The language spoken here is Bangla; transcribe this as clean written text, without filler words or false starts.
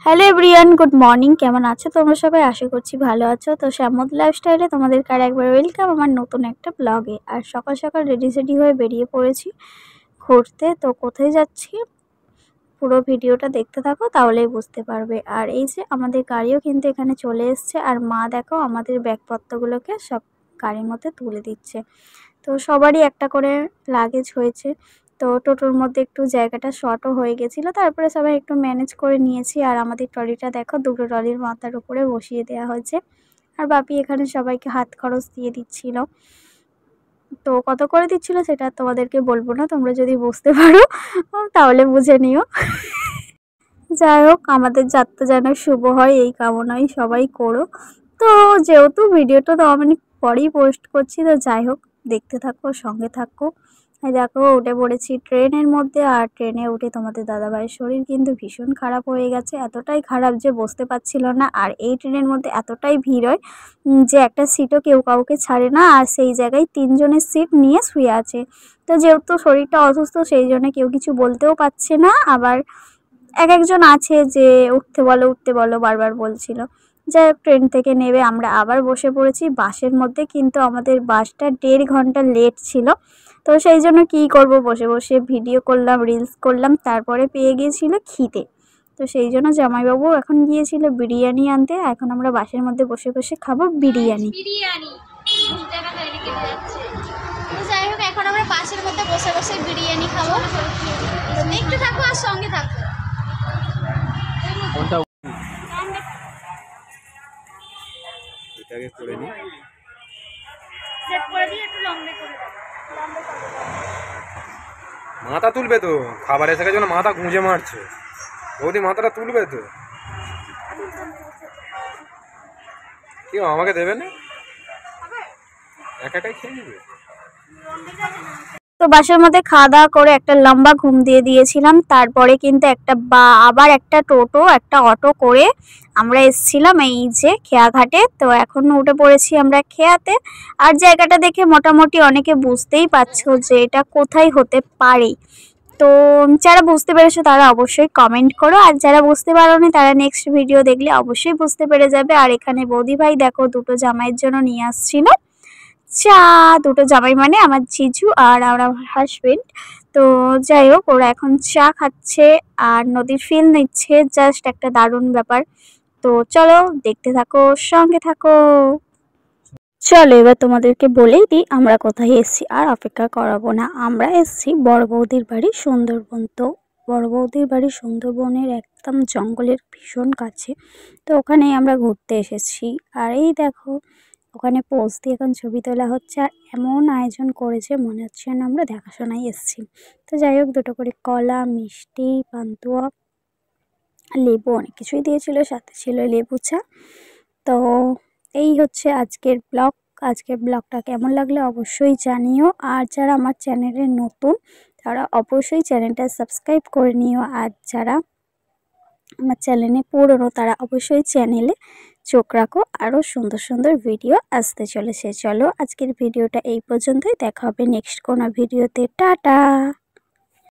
Hello everyone, good morning. কেমন আছো তোমরা সবাই? আশা করছি ভালো আছো। তো শ্যামদ লাইফস্টাইলে তোমাদেরকে আর একবার ওয়েলকাম আমার নতুন একটা ব্লগে। আর সকাল সকাল রেডি হয়ে বেরিয়ে পড়েছি ঘুরতে। তো কোথায় যাচ্ছি পুরো ভিডিওটা দেখতে থাকো, তাহলেই বুঝতে পারবে। আর এই যে আমাদের গাড়িও কিন্তু এখানে চলে এসছে, আর মা দেখো আমাদের ব্যাগপত্রগুলোকে সব গাড়ির মধ্যে তুলে দিচ্ছে। তো সবারই একটা করে লাগেজ হয়েছে। তো টোটোর মধ্যে একটু জায়গাটা শর্টও হয়ে গেছিলো, তারপরে সবাই একটু ম্যানেজ করে নিয়েছি। আর আমাদের ট্রলিটা দেখো, দুটো ট্রলির মাথার উপরে বসিয়ে দেওয়া হয়েছে। আর বাপি এখানে সবাইকে হাত খরচ দিয়ে দিচ্ছিল। তো কত করে দিচ্ছিল সেটা তোমাদেরকে বলবো না, তোমরা যদি বুঝতে পারো তাহলে বুঝে নিও। যাই হোক, আমাদের যাত্রা যেন শুভ হয় এই কামনাই সবাই করো। তো যেহেতু ভিডিওটা তো আমি পরেই পোস্ট করছি, তো যাই হোক দেখতে থাকো, সঙ্গে থাকো। এই দেখো উঠে পড়েছি ট্রেনের মধ্যে। আর ট্রেনে উঠে তোমাদের দাদাভাইয়ের শরীর কিন্তু ভীষণ খারাপ হয়ে গেছে, এতটাই খারাপ যে বসতে পারছিল না। আর এই ট্রেনের মধ্যে এতটাই ভিড় হয় যে একটা সিটও কেউ কাউকে ছাড়ে না, আর সেই জায়গায় 3 জনের সিট নিয়ে শুয়ে আছে। তো যেহেতু শরীরটা অসুস্থ, সেই জন্য কেউ কিছু বলতেও পারছে না। আবার একজন আছে যে উঠতে বলো বারবার বলছিল। যাই হোক, ট্রেন থেকে নেমে আমরা আবার বসে পড়েছি বাসের মধ্যে, কিন্তু আমাদের বাসটা 1.5 ঘন্টা লেট ছিল। তো সেই জন্য কী করব, বসে বসে ভিডিও করলাম, রিলস করলাম। তারপরে পেয়ে গিয়েছিল খিদে। তো সেই জন্য জামাইবাবু এখন গিয়েছিল বিরিয়ানি আনতে। এখন আমরা বাসের মধ্যে বসে বসে খাবো বিরিয়ানি। তো যাই হোক, এখন আমরা বাসের মধ্যে বসে বসে বিরিয়ানি খাবো। দেখতে থাকো আর সঙ্গে থাকো। এটাকে করে নি, সেট করে দিয়ে একটু লম্বা করে দাও। মাথা তুলবে তো, খাবার এসে গেছে না, মাথা গুঁজে মারছে। বৌদি মাথাটা তুলবে তো। কেউ আমাকে দেবে না, একাই খেয়ে নিবে। তো বাসের মধ্যে খাওয়া দাওয়া করে একটা লম্বা ঘুম দিয়ে দিয়েছিলাম। তারপরে কিন্তু আবার একটা টোটো, একটা অটো করে আমরা এসেছিলাম এই যে খেয়াঘাটে। তো এখন উঠে পড়েছি আমরা খেয়াতে। আর জায়গাটা দেখে মোটামুটি অনেকে বুঝতেই পারছো যে এটা কোথায় হতে পারে। তো যারা বুঝতে পেরেছো তারা অবশ্যই কমেন্ট করো, আর যারা বুঝতে পারোনি তারা নেক্সট ভিডিও দেখলে অবশ্যই বুঝতে পেরে যাবে। আর এখানে বৌদি ভাই দেখো দুটো জামাইয়ের জন্য নিয়ে আসছিল চা। দুটো জামাই মানে আমার জিজু আর আমার হাজবেন্ড। তো যাই হোক, ওরা এখন চা খাচ্ছে আর নদীর ফিল নিচ্ছে। জাস্ট একটা দারুণ ব্যাপার। তো চলো দেখতে থাকো, সঙ্গে থাকো। চলো এবার তোমাদেরকে বলেই দিই আমরা কোথায় এসেছি, আর অপেক্ষা করাবো না। আমরা এসেছি বড় বৌদির বাড়ি সুন্দরবন। তো বড় বৌদির বাড়ি সুন্দরবনের একদম জঙ্গলের ভীষণ কাছে। তো ওখানেই আমরা ঘুরতে এসেছি। আর এই দেখো ওখানে পোজ দিয়ে এখন ছবি তোলা হচ্ছে। আর এমন আয়োজন করেছে মনে হচ্ছে না আমরা দেখাশোনায় এসেছি। তো যাই হোক, দুটো করে কলা, মিষ্টি, পান্তুয়া, লেবু অনেক কিছুই দিয়েছিল, সাথে ছিল লেবু চা। তো এই হচ্ছে আজকের ব্লগ। আজকের ব্লগটা কেমন লাগলে অবশ্যই জানিও। আর যারা আমার চ্যানেলে নতুন তারা অবশ্যই চ্যানেলটা সাবস্ক্রাইব করে নিও। আর যারা আমার চ্যানেলে পুরনো তারা অবশ্যই চ্যানেলে চোখ রাখো, আরও সুন্দর সুন্দর ভিডিও আসতে চলেছে। চলো আজকের ভিডিওটা এই পর্যন্তই, দেখা হবে নেক্সট কোনো ভিডিওতে। টাটা।